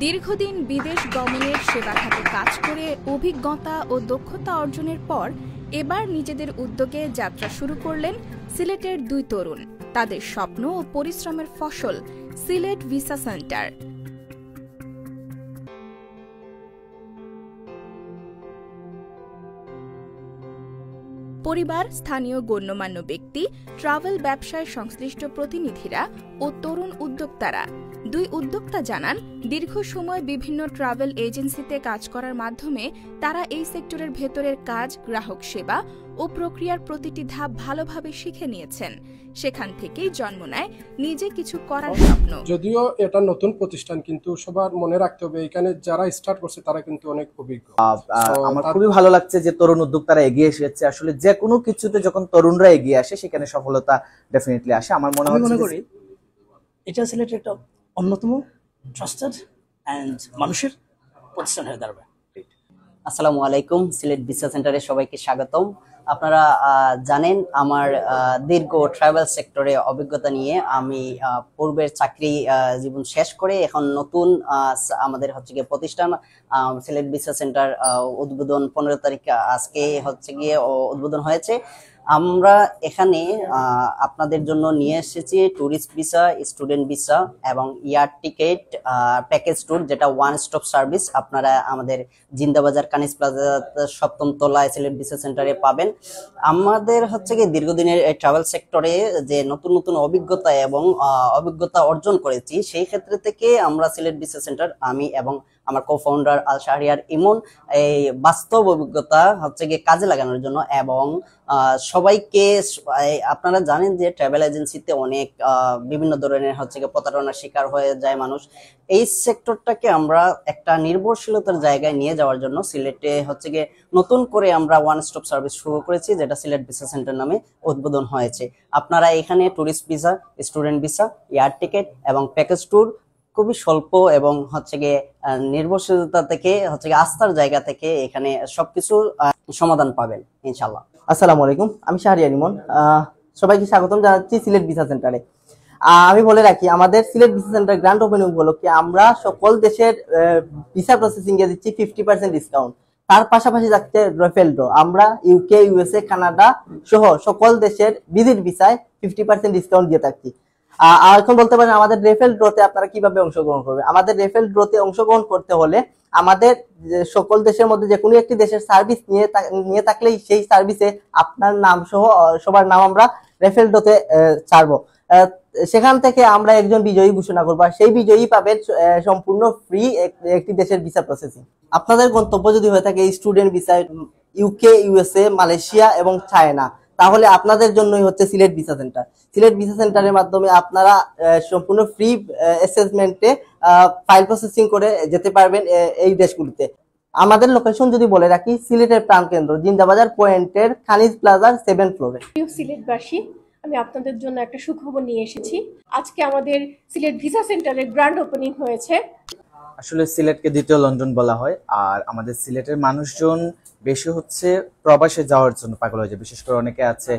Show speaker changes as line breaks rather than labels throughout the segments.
দীর্ঘদিন বিদেশ গমনের সেবা খাতে কাজ করে অভিজ্ঞতা ও দক্ষতা অর্জনের পর এবার নিজেদের উদ্যোগে যাত্রা শুরু করলেন সিলেটের দুই তরুণ। তাদের স্বপ্ন ও পরিশ্রমের ফসল সিলেট ভিসা সেন্টার। পরিবার, স্থানীয় গণ্যমান্য ব্যক্তি, ট্রাভেল ব্যবসায় সংশ্লিষ্ট প্রতিনিধিরা ও তরুণ উদ্যোক্তারা। দুই উদ্যোক্তা জানান, দীর্ঘ সময় বিভিন্ন ট্রাভেল এজেন্সিতে কাজ করার মাধ্যমে তারা এই সেক্টরের ভেতরের কাজ, গ্রাহক সেবা ও প্রক্রিয়ার প্রতিটি ধাপ ভালোভাবে শিখে নিয়েছেন। সেখান থেকেই জন্ম নেয় নিজে কিছু করার স্বপ্ন।
যদিও এটা নতুন প্রতিষ্ঠান, কিন্তু সবার মনে রাখতে হবে এখানে যারা স্টার্ট করছে তারা কিন্তু অনেক অভিজ্ঞ।
আমার খুবই ভালো লাগছে যে তরুণ উদ্যোক্তারা এগিয়ে এসেছে। আসলে যে কোনো কিছুতে যখন তরুণরা এগিয়ে আসে সেখানে সফলতা ডেফিনেটলি আসে। আমার মনে করি
এটা সিলেটের একটা অন্যতম ট্রাস্টেড এন্ড মানুষের প্রতিষ্ঠান হয়ে দাঁড়াবে।
আসসালামু আলাইকুম, সিলেট ভিসা সেন্টারে সবাইকে স্বাগতম। আপনারা জানেন আমার দীর্ঘ ট্রাভেল সেক্টরে অভিজ্ঞতা নিয়ে আমি পূর্বের চাকরি জীবন শেষ করে এখন নতুন আমাদের হচ্ছে গিয়ে প্রতিষ্ঠান সিলেট ভিসা সেন্টার উদ্বোধন 15 তারিখ আজকে হচ্ছে গিয়ে উদ্বোধন হয়েছে। আমরা এখানে আপনাদের জন্য নিয়ে এসেছি ট্যুরিস্ট ভিসা, স্টুডেন্ট ভিসা এবং এয়ার টিকেট, প্যাকেজ ট্যুর, যেটা ওয়ান স্টপ সার্ভিস আপনারা আমাদের জিন্দাবাজার কানিস প্লাজা 7ম তলায় সিলেট ভিসা সেন্টারে পাবেন। আমাদের হচ্ছে কি দীর্ঘদিনের ট্রাভেল সেক্টরে যে নতুন নতুন অভিজ্ঞতা অর্জন করেছি, সেই ক্ষেত্রে থেকে আমরা সিলেট ভিসা সেন্টার, আমি এবং আমার কো-ফাউন্ডার আল শাহরিয়ার ইমন, এই বাস্তব অভিজ্ঞতা হচ্ছে গিয়ে কাজে লাগানোর জন্য এবং সবাইকে, আপনারা জানেন যে ট্রাভেল এজেন্সিতে অনেক বিভিন্ন ধরনের হচ্ছে গিয়ে প্রতারণার শিকার হয়ে যায় মানুষ। এই সেক্টরটাকে আমরা একটা নির্ভরশীলতার জায়গায় নিয়ে যাওয়ার জন্য সিলেটে হচ্ছে গিয়ে নতুন করে আমরা ওয়ান স্টপ সার্ভিস শুরু করেছি, যেটা সিলেট ভিসা সেন্টার নামে উদ্বোধন হয়েছে। আপনারা এখানে tourist visa, student visa, air ticket এবং প্যাকেজ ট্যুর খুবই স্বল্প এবং হচ্ছে গিয়ে নির্ভরশীলতা থেকে হচ্ছে গিয়ে আস্থার জায়গা থেকে এখানে সবকিছু সমাধান পাবেন ইনশাল্লাহ।
আসসালামু আলাইকুম, আমি শাহরিয়ার ইমন। সবাইকে স্বাগতম জানাচ্ছি সিলেট ভিসা সেন্টারে। আমি বলে রাখি, আমাদের Sylhet visa centre grand opening উপলক্ষে আমরা সকল দেশের ভিসা প্রসেসিং এ দিচ্ছি 50% ডিসকাউন্ট। তার পাশাপাশি যাচ্ছে রেফেল ড্র। আমরা ইউকে, ইউএসএ, কানাডা সহ সকল দেশের ভিজিট ভিসায় 50% ডিসকাউন্ট দিয়ে থাকছি। এখন বলতে পারেন আমাদের রেফেল ড্রতে আপনারা কিভাবে অংশগ্রহণ করবেন। আমাদের রেফেল ড্রতে অংশগ্রহণ করতে হলে আমাদের সকল দেশের মধ্যে যে কোনো একটি দেশের সার্ভিস নিয়ে থাকলেই সেই সার্ভিসে আপনার নাম সহ সবার নাম আমরা রেফেল ড্রতে ছাড়বো। সেখান থেকে আমরা একজন বিজয়ী ঘোষণা করবো, আর সেই বিজয়ী পাবেন সম্পূর্ণ ফ্রি একটি দেশের ভিসা প্রসেসিং। আপনাদের গন্তব্য যদি হয়ে থাকে student visa, UK, USA, Malaysia এবং চায়না, তাহলে আপনাদের জন্যই হচ্ছে Sylhet visa centre. Sylhet visa সেন্টারের মাধ্যমে আপনারা সম্পূর্ণ ফ্রি অ্যাসেসমেন্টে ফাইল প্রসেসিং করে যেতে পারবেন এই দেশগুলিতে। আমাদের লোকেশন যদি বলে রাখি, সিলেটের প্রাণকেন্দ্র জিন্দাবাজার পয়েন্টের কানিজ প্লাজার 7th ফ্লোরে।
সিলেটবাসী, আমি আপনাদের জন্য একটা সুখবর নিয়ে এসেছি। আজকে আমাদের সিলেট ভিসা সেন্টারের গ্র্যান্ড ওপেনিং হয়েছে।
আসলে সিলেটকে দ্বিতীয় লন্ডন বলা হয়, আর আমাদের সিলেটের মানুষজন বেশি হচ্ছে প্রবাসে যাওয়ার জন্য পাগল হয়ে যায়। বিশেষ করে অনেকে আছে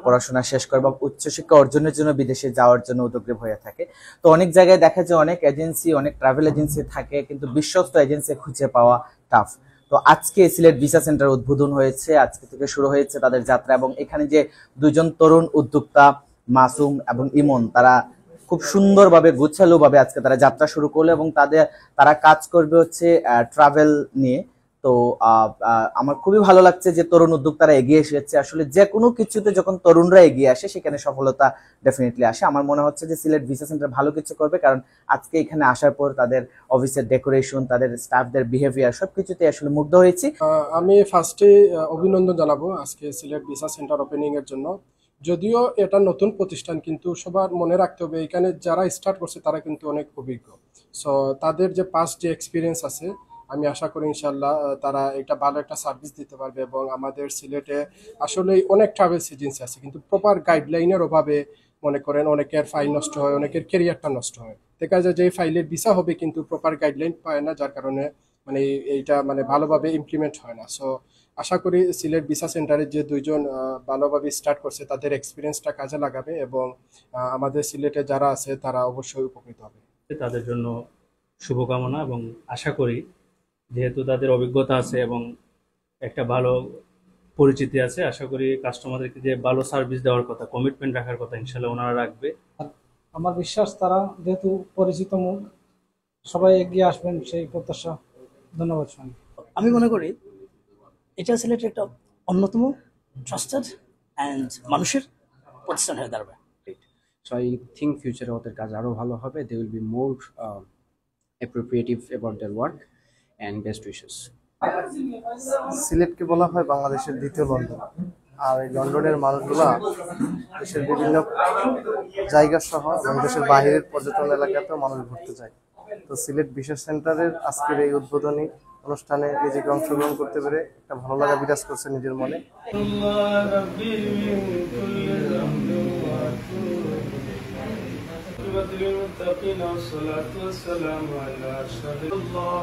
পড়াশোনা শেষ করে বা উচ্চশিক্ষা অর্জনের জন্য বিদেশে যাওয়ার জন্য উদ্যোগী হয়ে থাকে। তো অনেক জায়গায় দেখা যায় অনেক এজেন্সি, অনেক ট্রাভেল এজেন্সি থাকে, কিন্তু বিশ্বস্ত এজেন্সি খুঁজে পাওয়া টাফ। তো আজকে সিলেট ভিসা সেন্টার উদ্বোধন হয়েছে, আজকে থেকে শুরু হয়েছে তাদের যাত্রা। এবং এখানে যে দুজন তরুণ উদ্যোক্তা মাসুম এবং ইমন, তারা খুব সুন্দরভাবে গুছালোভাবে আজকে তারা যাত্রা শুরু করলো এবং তারা কাজ করবে হচ্ছে ট্রাভেল নিয়ে। তো আমার খুবই ভালো লাগছে যে তরুণ উদ্যোক্তারা এগিয়ে এসেছে। আসলে যে কোনো কিছুতে যখন তরুণরা এগিয়ে আসে সেখানে সফলতা ডেফিনেটলি আসে। আমার মনে হচ্ছে যে সিলেট ভিসা সেন্টার ভালো কিছু করবে, কারণ আজকে এখানে আসার পর তাদের অফিসের ডেকোরেশন, তাদের স্টাফদের বিহেভিয়ার সবকিছুতে আসলে মুগ্ধ হয়েছি।
আমি ফার্স্টে অভিনন্দন জানাবো আজকে সিলেট ভিসা সেন্টার ওপেনিং এর জন্য। যদিও এটা নতুন প্রতিষ্ঠান, কিন্তু সবার মনে রাখতে হবে এখানে যারা স্টার্ট করছে তারা কিন্তু অনেক অভিজ্ঞ। সো তাদের যে পাস্ট যে এক্সপিরিয়েন্স আছে, আমি আশা করি ইনশাল্লাহ তারা এটা ভালো একটা সার্ভিস দিতে পারবে। এবং আমাদের সিলেটে আসলে অনেক ট্রাভেলস এজেন্সি আছে, কিন্তু প্রপার গাইডলাইনের অভাবে মনে করেন অনেকের ফাইল নষ্ট হয়, অনেকের ক্যারিয়ারটা নষ্ট হয়। দেখা যায় যে ফাইলের ভিসা হবে কিন্তু প্রপার গাইডলাইন পায় না, যার কারণে মানে এইটা মানে ভালোভাবে ইমপ্লিমেন্ট হয় না। সো আশা করি সিলেট ভিসা সেন্টারের যে দুইজন ভালোভাবে স্টার্ট করছে তাদের এক্সপিরিয়েন্সটা কাজে লাগাবে এবং আমাদের সিলেটে যারা আছে তারা অবশ্যই উপকৃত হবে।
তাদের জন্য শুভকামনা এবং আশা করি যেহেতু তাদের অভিজ্ঞতা আছে এবং একটা ভালো পরিচিতি আছে, আশা করি কাস্টমারদেরকে যে ভালো সার্ভিস দেওয়ার কথা, কমিটমেন্ট রাখার কথা ইনশাল্লাহ ওনারা রাখবে।
আমার বিশ্বাস তারা যেহেতু পরিচিত মুখ, সবাই এগিয়ে আসবেন সেই প্রত্যাশা। ধন্যবাদ সঙ্গে।
আমি মনে করি এটা সিলেটের একটা অন্যতম ট্রাস্টেড অ্যান্ড মানুষের প্রতিষ্ঠান হয়ে দাঁড়াবে।
So I think future ওদের কাজ আরো ভালো হবে. They will be more appropriative about their work and best wishes.
সিলেটকে বলা হয় বাংলাদেশের দ্বিতীয় লন্ডন, আর এই লন্ডনের মানুষগুলা দেশের বিভিন্ন জায়গা সহ এবং দেশের বাইরের পর্যটন এলাকাতেও মানুষ ঘুরতে যায়। তো সিলেট বিশেষ সেন্টারের আজকের এই উদ্বোধনী অনুষ্ঠানে নিজেকে অংশগ্রহণ করতে পেরে একটা ভালো লাগা বিরাজ করছে নিজের মনে।
للمتقين والصلاة والسلام على أشرف الله